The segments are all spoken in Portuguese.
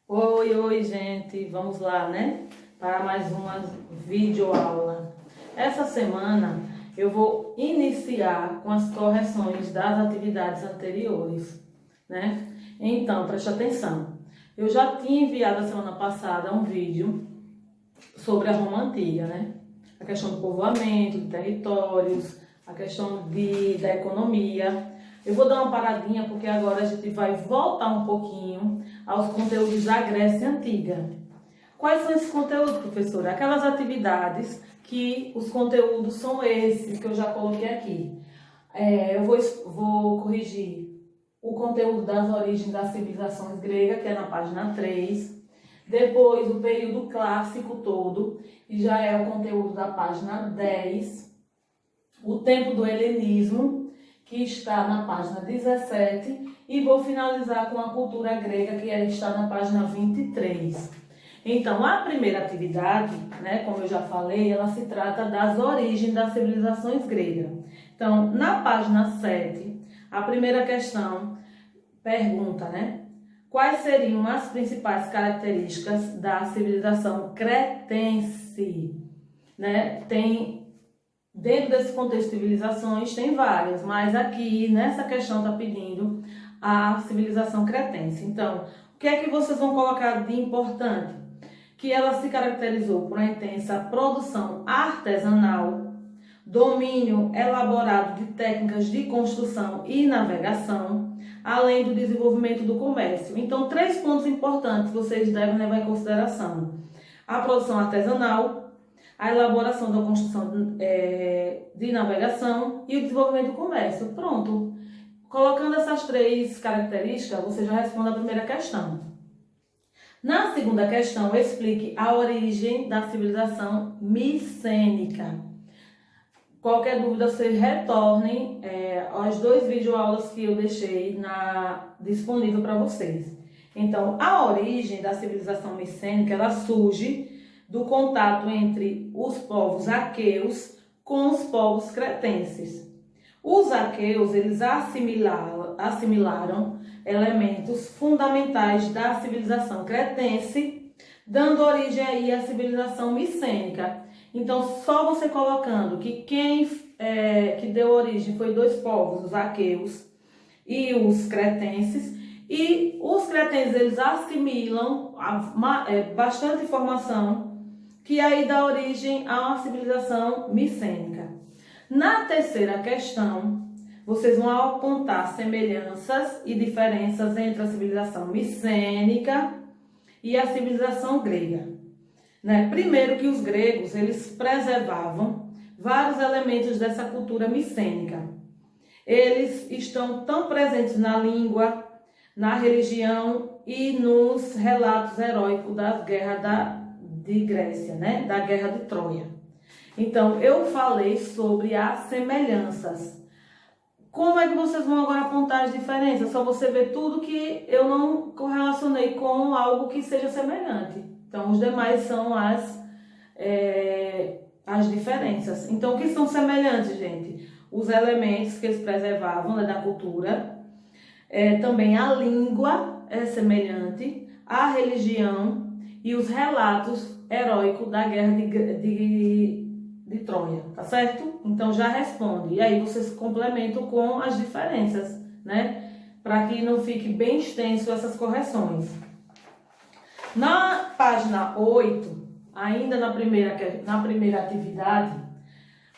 Oi, gente, vamos lá, né? Para mais uma videoaula. Essa semana eu vou iniciar com as correções das atividades anteriores, né? Então, preste atenção. Eu já tinha enviado a semana passada um vídeo sobre a Roma Antiga, né? A questão do povoamento, de territórios, a questão da economia. Eu vou dar uma paradinha porque agora a gente vai voltar um pouquinho aos conteúdos da Grécia Antiga. Quais são esses conteúdos, professora? Aquelas atividades que os conteúdos são esses que eu já coloquei aqui. Eu vou corrigir o conteúdo das origens das civilizações gregas, que é na página 3. Depois, o período clássico todo, que já é o conteúdo da página 10. O tempo do helenismo, que está na página 17. E vou finalizar com a cultura grega, que está na página 23. Então, a primeira atividade, né, como eu já falei, ela se trata das origens das civilizações gregas. Então, na página 7, a primeira questão pergunta, né? Quais seriam as principais características da civilização cretense? Né? Dentro desse contexto de civilizações, tem várias, mas aqui, nessa questão, está pedindo a civilização cretense. Então, o que é que vocês vão colocar de importante? Que ela se caracterizou por uma intensa produção artesanal, domínio elaborado de técnicas de construção e navegação, além do desenvolvimento do comércio. Então, 3 pontos importantes vocês devem levar em consideração: a produção artesanal, a elaboração da construção de navegação e o desenvolvimento do comércio. Pronto. Colocando essas 3 características, você já responde a primeira questão. Na segunda questão, explique a origem da civilização micênica. Qualquer dúvida, vocês retornem às 2 videoaulas que eu deixei disponível para vocês. Então, a origem da civilização micênica, ela surge do contato entre os povos aqueus com os povos cretenses. Os aqueus, eles assimilaram elementos fundamentais da civilização cretense, dando origem aí à civilização micênica. Então, só você colocando que que deu origem foi 2 povos, os aqueus e os cretenses, e os cretenses, eles assimilam bastante informação que aí dá origem à civilização micênica. Na terceira questão, vocês vão apontar semelhanças e diferenças entre a civilização micênica e a civilização grega. Né? Primeiro que os gregos, eles preservavam vários elementos dessa cultura micênica. Eles estão tão presentes na língua, na religião e nos relatos heróicos das guerras de Grécia, né? Da Guerra de Troia. Então, eu falei sobre as semelhanças. Como é que vocês vão agora apontar as diferenças? Só você ver tudo que eu não correlacionei com algo que seja semelhante. Então, os demais são as diferenças. Então, o que são semelhantes, gente? Os elementos que eles preservavam, né, da cultura. Também a língua é semelhante, a religião e os relatos heróicos da Guerra de Troia, tá certo? Então, já responde. E aí, vocês complementam com as diferenças, né? Para que não fique bem extenso essas correções. Na página 8, ainda na primeira atividade,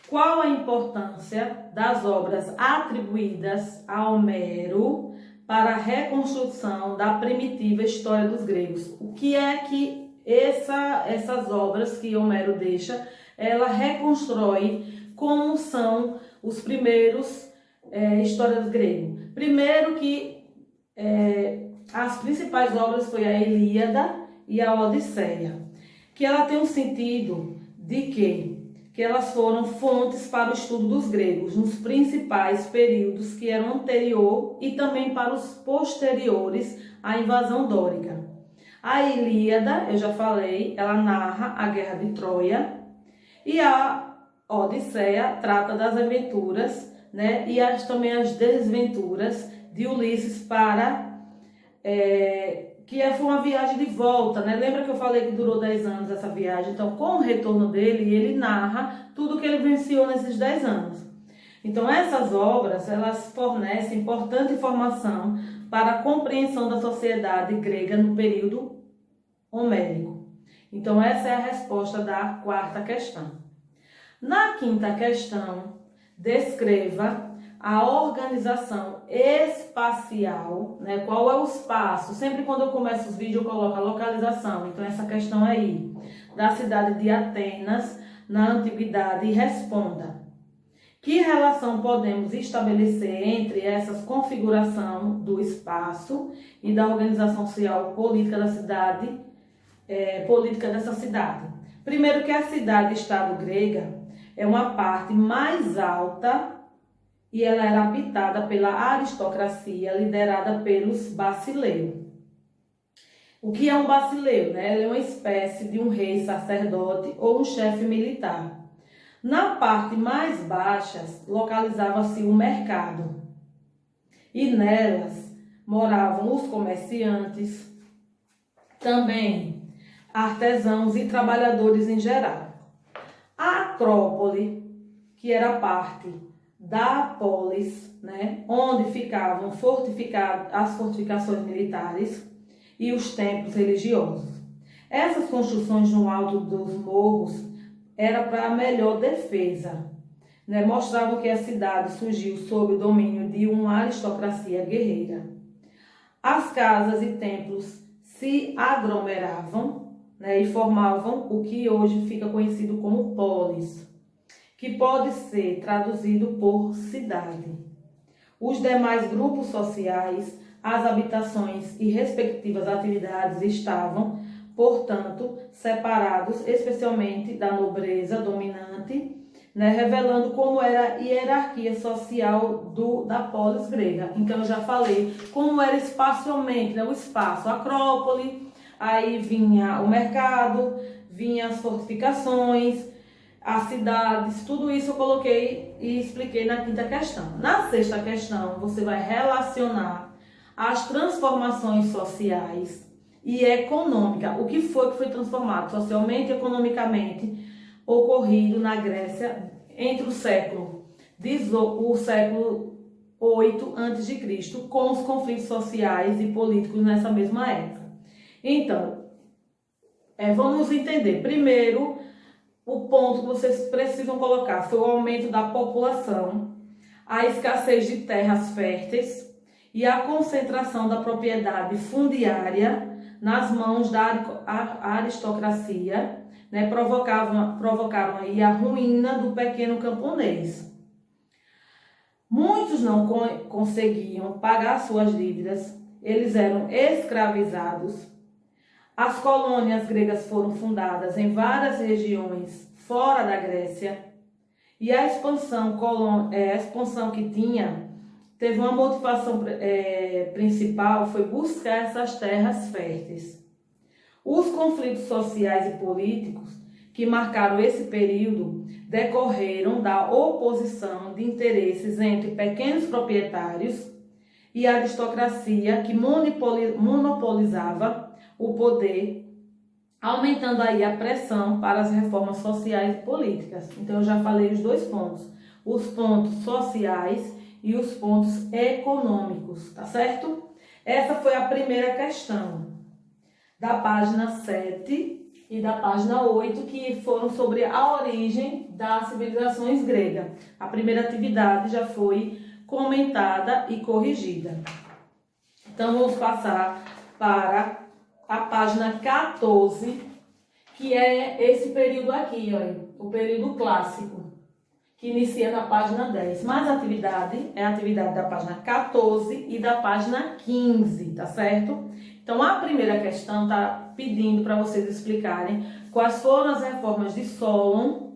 qual a importância das obras atribuídas a Homero para a reconstrução da primitiva história dos gregos? O que é que essas obras que Homero deixa, ela reconstrói como são os primeiros histórias dos gregos? Primeiro que as principais obras foi a Ilíada e a Odisseia, que ela tem um sentido de que elas foram fontes para o estudo dos gregos nos principais períodos que eram anterior e também para os posteriores à invasão dórica. A Ilíada, eu já falei, ela narra a Guerra de Troia, e a Odisseia trata das aventuras, né, e também as desventuras de Ulisses para foi uma viagem de volta, né? Lembra que eu falei que durou 10 anos essa viagem? Então, com o retorno dele, ele narra tudo que ele venceu nesses 10 anos. Então, essas obras, elas fornecem importante informação para a compreensão da sociedade grega no período homérico. Então, essa é a resposta da quarta questão. Na quinta questão, descreva a organização espacial, né? Qual é o espaço? Sempre quando eu começo os vídeos eu coloco a localização, então essa questão aí, da cidade de Atenas, na antiguidade, e responda. Que relação podemos estabelecer entre essas configuração do espaço e da organização social política da cidade, política dessa cidade? Primeiro que a cidade-estado grega é uma parte mais alta e ela era habitada pela aristocracia liderada pelos basileus. O que é um basileu? Né? Ele é uma espécie de um rei sacerdote ou um chefe militar. Na parte mais baixa localizava-se o mercado e nelas moravam os comerciantes, também artesãos e trabalhadores em geral. A Acrópole, que era parte da polis, né, onde ficavam as fortificações militares e os templos religiosos. Essas construções no alto dos morros era para melhor defesa, né, mostravam que a cidade surgiu sob o domínio de uma aristocracia guerreira. As casas e templos se aglomeravam, né, e formavam o que hoje fica conhecido como polis, que pode ser traduzido por cidade. Os demais grupos sociais, as habitações e respectivas atividades estavam, portanto, separados especialmente da nobreza dominante, né, revelando como era a hierarquia social da polis grega. Então, eu já falei como era espacialmente, né, o espaço, a Acrópole, aí vinha o mercado, vinha as fortificações, as cidades, tudo isso eu coloquei e expliquei na quinta questão. Na sexta questão, você vai relacionar as transformações sociais e econômicas. O que foi transformado socialmente e economicamente ocorrido na Grécia entre o século 8 a.C., com os conflitos sociais e políticos nessa mesma época. Então, vamos entender. Primeiro, o ponto que vocês precisam colocar foi o aumento da população, a escassez de terras férteis e a concentração da propriedade fundiária nas mãos da aristocracia, né, provocaram aí a ruína do pequeno camponês. Muitos não conseguiam pagar suas dívidas, eles eram escravizados. As colônias gregas foram fundadas em várias regiões fora da Grécia e a expansão que teve uma motivação principal, foi buscar essas terras férteis. Os conflitos sociais e políticos que marcaram esse período decorreram da oposição de interesses entre pequenos proprietários e a aristocracia que monopolizava o poder, aumentando aí a pressão para as reformas sociais e políticas. Então, eu já falei os dois pontos, os pontos sociais e os pontos econômicos, tá certo? Essa foi a primeira questão, da página 7 e da página 8, que foram sobre a origem das civilizações gregas. A primeira atividade já foi comentada e corrigida. Então, vamos passar para a página 14, que é esse período aqui, ó, o período clássico, que inicia na página 10. Mas a atividade é a atividade da página 14 e da página 15, tá certo? Então, a primeira questão está pedindo para vocês explicarem quais foram as reformas de Solon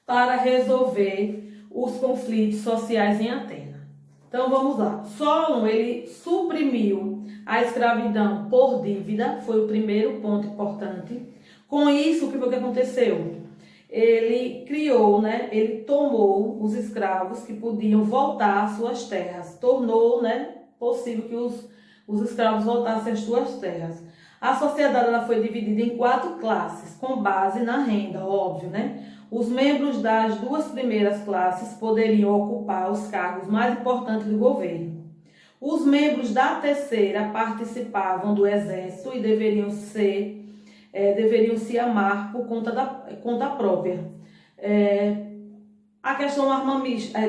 para resolver os conflitos sociais em Atenas. Então, vamos lá. Solon, ele suprimiu a escravidão por dívida, foi o primeiro ponto importante. Com isso, o que foi que aconteceu? Ele criou, né, ele tomou os escravos que podiam voltar às suas terras, tornou, né, possível que os escravos voltassem às suas terras. A sociedade ela foi dividida em 4 classes, com base na renda, óbvio, né? Os membros das 2 primeiras classes poderiam ocupar os cargos mais importantes do governo. Os membros da terceira participavam do exército e deveriam se amar por conta própria. A questão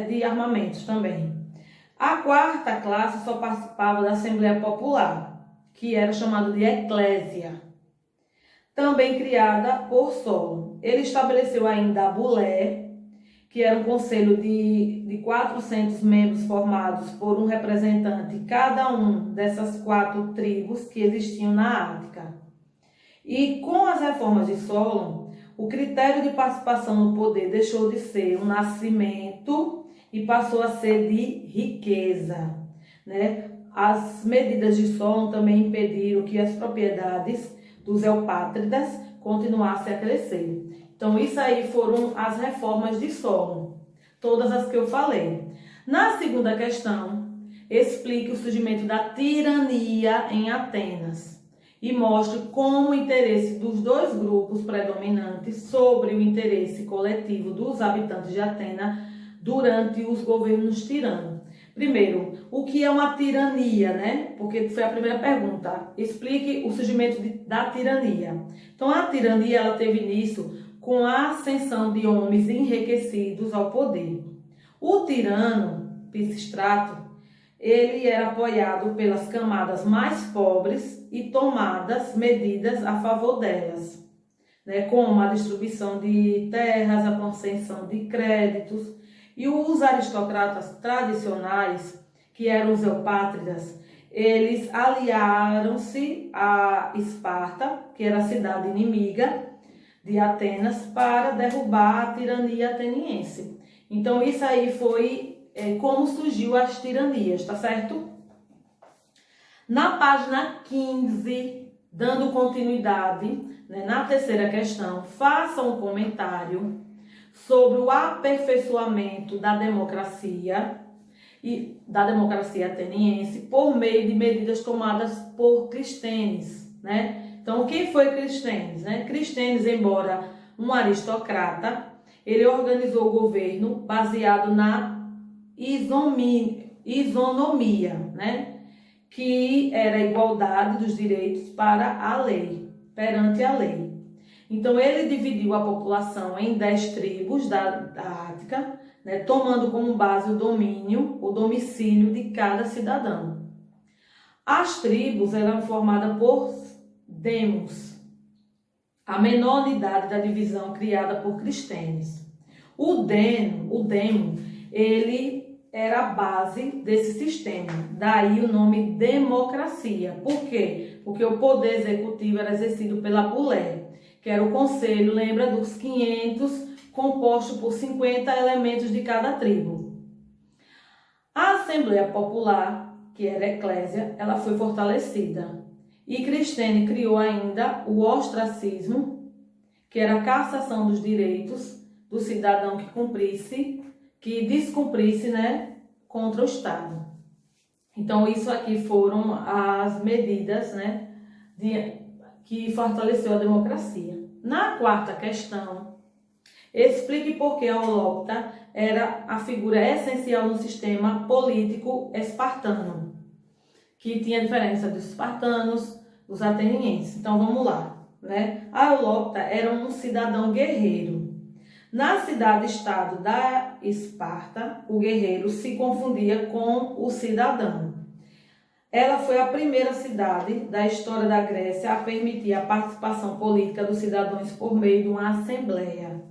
de armamentos também. A 4ª classe só participava da Assembleia Popular, que era chamada de Eclésia, também criada por Solon. Ele estabeleceu ainda a Bulé, que era um conselho de 400 membros formados por um representante, cada um dessas 4 tribos que existiam na Ática. E com as reformas de Solon, o critério de participação no poder deixou de ser um nascimento e passou a ser de riqueza, né? As medidas de Solon também impediram que as propriedades dos eupátridas continuassem a crescer. Então, isso aí foram as reformas de Solon, todas as que eu falei. Na segunda questão, explique o surgimento da tirania em Atenas e mostre como o interesse dos 2 grupos predominantes sobre o interesse coletivo dos habitantes de Atenas durante os governos tiranos. Primeiro, o que é uma tirania, né? Porque foi a primeira pergunta. Explique o surgimento da tirania. Então, a tirania ela teve início com a ascensão de homens enriquecidos ao poder. O tirano, Pisístrato, ele era apoiado pelas camadas mais pobres e tomadas medidas a favor delas, né? Como a distribuição de terras, a concessão de créditos. E os aristocratas tradicionais, que eram os eupátridas, eles aliaram-se a Esparta, que era a cidade inimiga de Atenas, para derrubar a tirania ateniense. Então, isso aí foi como surgiu as tiranias, tá certo? Na página 15, dando continuidade, né, na terceira questão, faça um comentário sobre o aperfeiçoamento da democracia ateniense por meio de medidas tomadas por Clístenes, né? Então, quem foi Clístenes, né? Clístenes, embora um aristocrata, ele organizou o governo baseado na isonomia, né? Que era a igualdade dos direitos perante a lei. Então, ele dividiu a população em 10 tribos da Ática, né, tomando como base o domicílio de cada cidadão. As tribos eram formadas por demos, a menor unidade da divisão criada por Clístenes. O demo, ele era a base desse sistema, daí o nome democracia. Por quê? Porque o poder executivo era exercido pela Bulé, que era o conselho, lembra, dos 500, composto por 50 elementos de cada tribo. A Assembleia Popular, que era a Eclésia, ela foi fortalecida. E Clístenes criou ainda o ostracismo, que era a cassação dos direitos do cidadão que descumprisse, né, contra o Estado. Então, isso aqui foram as medidas, né, que fortaleceu a democracia. Na 4ª questão, explique por que a Holópta era a figura essencial no sistema político espartano, que tinha diferença dos espartanos, dos atenienses. Então, vamos lá, né? A Holópta era um cidadão guerreiro. Na cidade-estado da Esparta, o guerreiro se confundia com o cidadão. Ela foi a primeira cidade da história da Grécia a permitir a participação política dos cidadãos por meio de uma assembleia.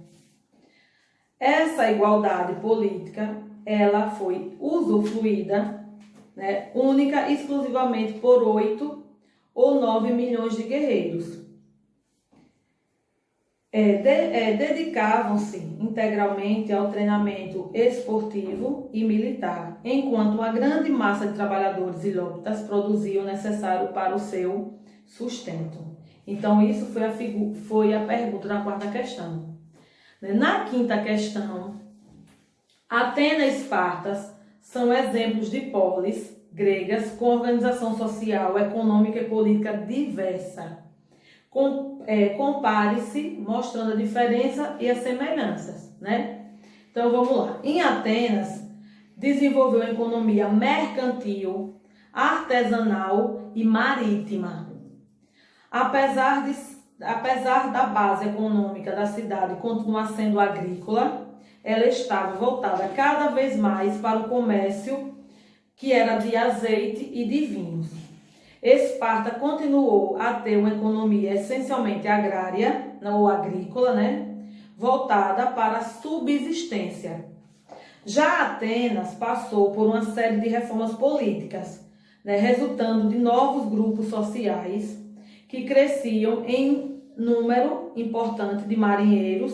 Essa igualdade política, ela foi usufruída, né, única e exclusivamente por 8 ou 9 milhões de guerreiros. Dedicavam-se integralmente ao treinamento esportivo e militar, enquanto uma grande massa de trabalhadores ilóptas produzia o necessário para o seu sustento. Então, isso foi a pergunta da 4ª questão. Na 5ª questão, Atenas e Esparta são exemplos de polis gregas com organização social, econômica e política diversa. Compare-se, mostrando a diferença e as semelhanças, né? Então vamos lá. Em Atenas, desenvolveu a economia mercantil, artesanal e marítima. Apesar da base econômica da cidade continuar sendo agrícola, ela estava voltada cada vez mais para o comércio, que era de azeite e de vinhos. Esparta continuou a ter uma economia essencialmente agrária, ou agrícola, né? Voltada para a subsistência. Já Atenas passou por uma série de reformas políticas, né? Resultando de novos grupos sociais que cresciam em número importante de marinheiros,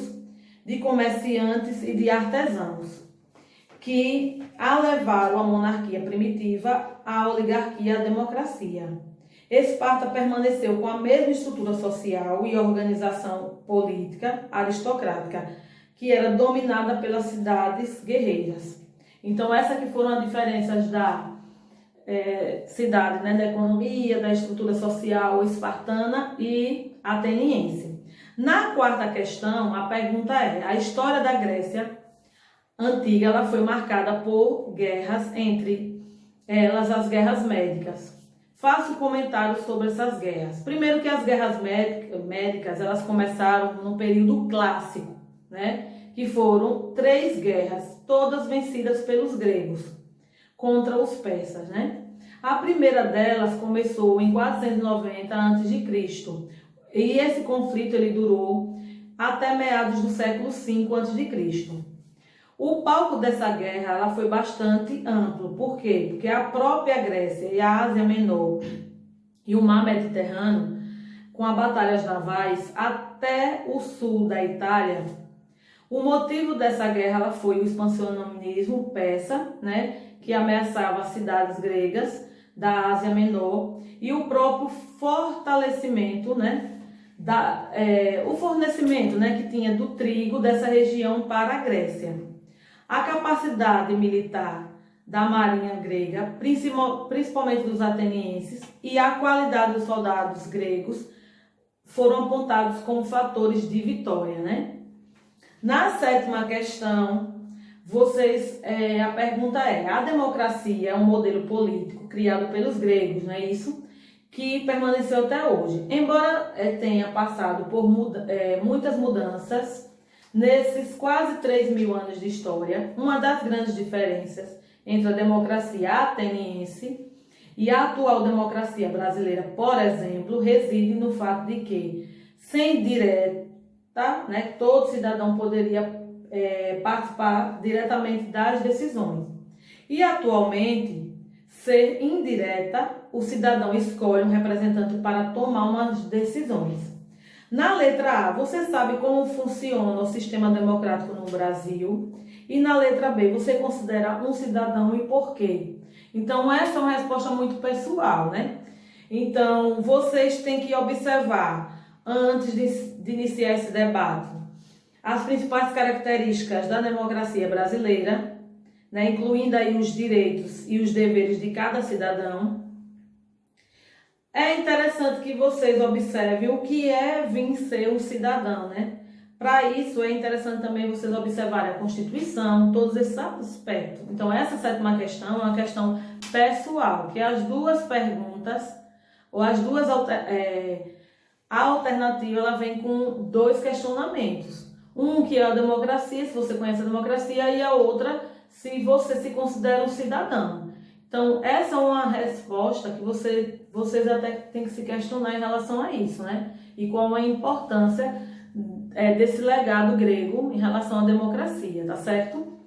de comerciantes e de artesãos, que a levaram a monarquia primitiva, a oligarquia e a democracia. Esparta permaneceu com a mesma estrutura social e organização política aristocrática, que era dominada pelas cidades guerreiras. Então, essas que foram as diferenças da cidade, né, da economia, da estrutura social espartana e ateniense. Na quarta questão, a pergunta é: a história da Grécia antiga ela foi marcada por guerras, entre elas as guerras médicas. Faço comentários sobre essas guerras. Primeiro que as guerras médicas elas começaram no período clássico, né? Que foram 3 guerras, todas vencidas pelos gregos contra os persas, né? A primeira delas começou em 490 a.C. e esse conflito ele durou até meados do século V a.C. O palco dessa guerra ela foi bastante amplo. Por quê? Porque a própria Grécia e a Ásia Menor e o Mar Mediterrâneo, com as batalhas navais até o sul da Itália, o motivo dessa guerra ela foi o expansionismo persa, né, que ameaçava as cidades gregas da Ásia Menor e o próprio fortalecimento, né, o fornecimento, né, que tinha do trigo dessa região para a Grécia. A capacidade militar da marinha grega, principalmente dos atenienses, e a qualidade dos soldados gregos foram apontados como fatores de vitória, né? Na sétima questão, a pergunta é: a democracia é um modelo político criado pelos gregos, não é isso? Que permaneceu até hoje. Embora tenha passado por muitas mudanças, nesses quase 3.000 anos de história, uma das grandes diferenças entre a democracia ateniense e a atual democracia brasileira, por exemplo, reside no fato de que, sem direta, né, todo cidadão poderia participar diretamente das decisões. E atualmente, ser indireta, o cidadão escolhe um representante para tomar umas decisões. Na letra A, você sabe como funciona o sistema democrático no Brasil. E na letra B, você considera um cidadão e por quê? Então, essa é uma resposta muito pessoal, né? Então, vocês têm que observar, antes de iniciar esse debate, as principais características da democracia brasileira, né? Incluindo aí os direitos e os deveres de cada cidadão. É interessante que vocês observem o que é vir ser um cidadão, né? Para isso, é interessante também vocês observarem a Constituição, todos esses aspectos. Então, essa sétima questão é uma questão pessoal, que as duas perguntas, ou as duas a alternativa, ela vem com 2 questionamentos. Um que é a democracia, se você conhece a democracia, e a outra, se você se considera um cidadão. Então, essa é uma resposta que vocês até têm que se questionar em relação a isso, né? E qual a importância desse legado grego em relação à democracia, tá certo?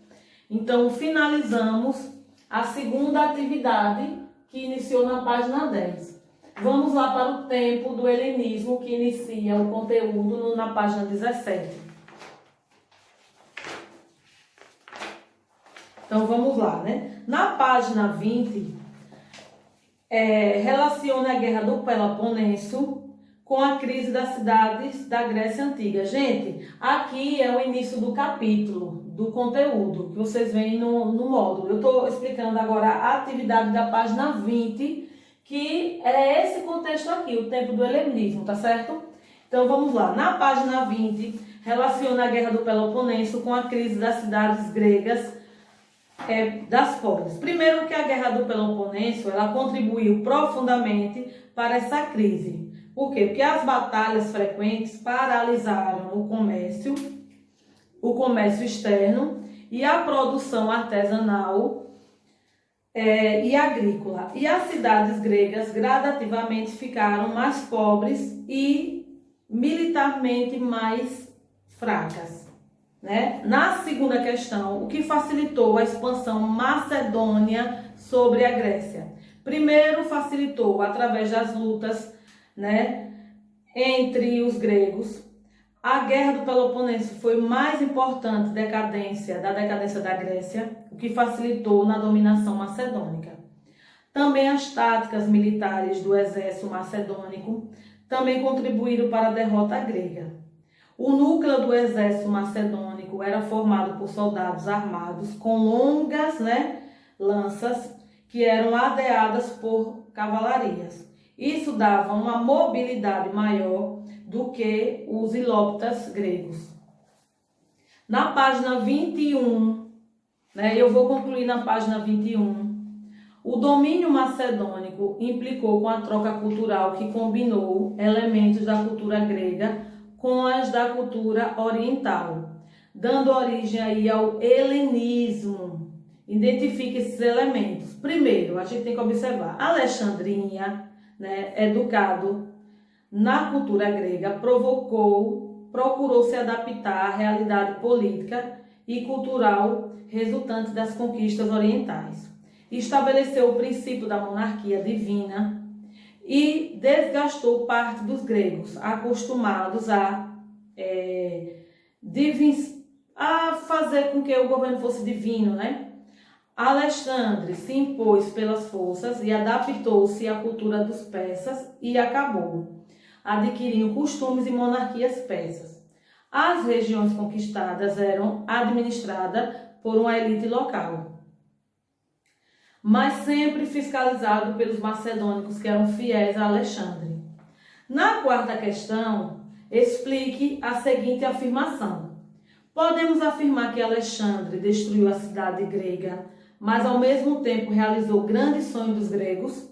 Então, finalizamos a segunda atividade que iniciou na página 10. Vamos lá para o tempo do helenismo, que inicia o conteúdo na página 17. Então, vamos lá, né? Na página 20, relaciona a Guerra do Peloponeso com a crise das cidades da Grécia Antiga. Gente, aqui é o início do capítulo, do conteúdo, que vocês veem no módulo. Eu estou explicando agora a atividade da página 20, que é esse contexto aqui, o tempo do helenismo, tá certo? Então vamos lá. Na página 20, relaciona a Guerra do Peloponeso com a crise das cidades gregas das polis. Primeiro que a Guerra do Peloponeso, ela contribuiu profundamente para essa crise. Por quê? Porque as batalhas frequentes paralisaram o comércio externo e a produção artesanal e agrícola. E as cidades gregas gradativamente ficaram mais pobres e militarmente mais fracas. Né? Na segunda questão, o que facilitou a expansão macedônia sobre a Grécia? Primeiro, facilitou através das lutas, né, entre os gregos. A Guerra do Peloponeso foi mais importante da decadência da Grécia, o que facilitou na dominação macedônica. Também as táticas militares do exército macedônico também contribuíram para a derrota grega. O núcleo do exército macedônico era formado por soldados armados com longas, lanças que eram adeadas por cavalarias. Isso dava uma mobilidade maior do que os ilópitas gregos. Na página 21, eu vou concluir na página 21, o domínio macedônico implicou com a troca cultural que combinou elementos da cultura grega com as da cultura oriental, dando origem aí ao helenismo. Identifique esses elementos. Primeiro, a gente tem que observar, Alexandria, educado na cultura grega, procurou se adaptar à realidade política e cultural resultante das conquistas orientais. Estabeleceu o princípio da monarquia divina e desgastou parte dos gregos, acostumados a fazer com que o governo fosse divino, Alexandre se impôs pelas forças e adaptou-se à cultura dos persas e acabou adquirindo costumes e monarquias persas. As regiões conquistadas eram administradas por uma elite local, mas sempre fiscalizado pelos macedônicos que eram fiéis a Alexandre. Na quarta questão, explique a seguinte afirmação. Podemos afirmar que Alexandre destruiu a cidade grega, mas ao mesmo tempo realizou grandes sonhos dos gregos?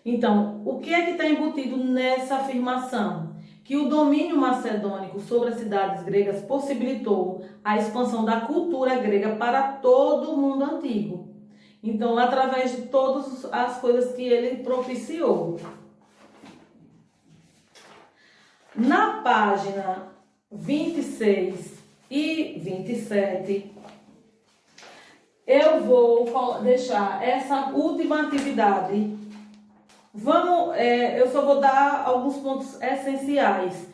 Então, o que é que está embutido nessa afirmação? Que o domínio macedônico sobre as cidades gregas possibilitou a expansão da cultura grega para todo o mundo antigo. Então, através de todas as coisas que ele propiciou. Na página 26 e 27, eu vou deixar essa última atividade. Eu só vou dar alguns pontos essenciais.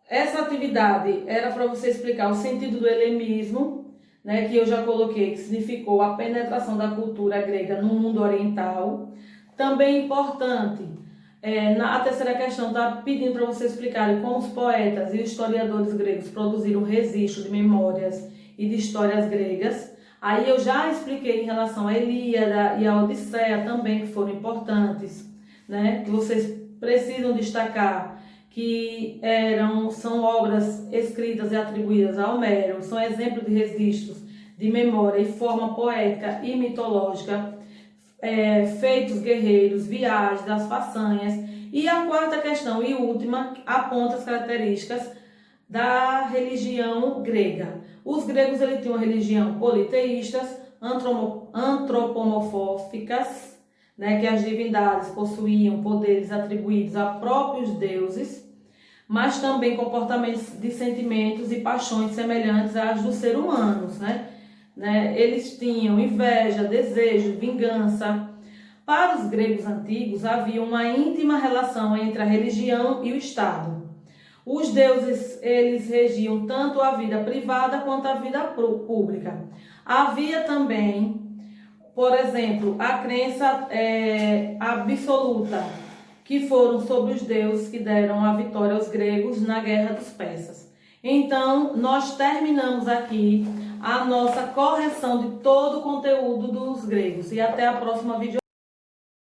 Essa atividade era para você explicar o sentido do helenismo, que eu já coloquei, que significou a penetração da cultura grega no mundo oriental. Também importante, a terceira questão está pedindo para você explicar como os poetas e historiadores gregos produziram registro de memórias e de histórias gregas. Aí eu já expliquei em relação à Ilíada e à Odisseia também, que foram importantes, que vocês precisam destacar que são obras escritas e atribuídas a Homero, são exemplos de registros de memória e forma poética e mitológica, feitos guerreiros, viagens, das façanhas. E a quarta questão e última aponta as características da religião grega. Os gregos tinham uma religião politeístas, antropomórficas, que as divindades possuíam poderes atribuídos a próprios deuses, mas também comportamentos de sentimentos e paixões semelhantes às dos seres humanos. Eles tinham inveja, desejo, vingança. Para os gregos antigos havia uma íntima relação entre a religião e o Estado. Os deuses, eles regiam tanto a vida privada quanto a vida pública. Havia também, por exemplo, a crença absoluta que foram sobre os deuses que deram a vitória aos gregos na Guerra dos Persas. Então, nós terminamos aqui a nossa correção de todo o conteúdo dos gregos. E até a próxima vídeo.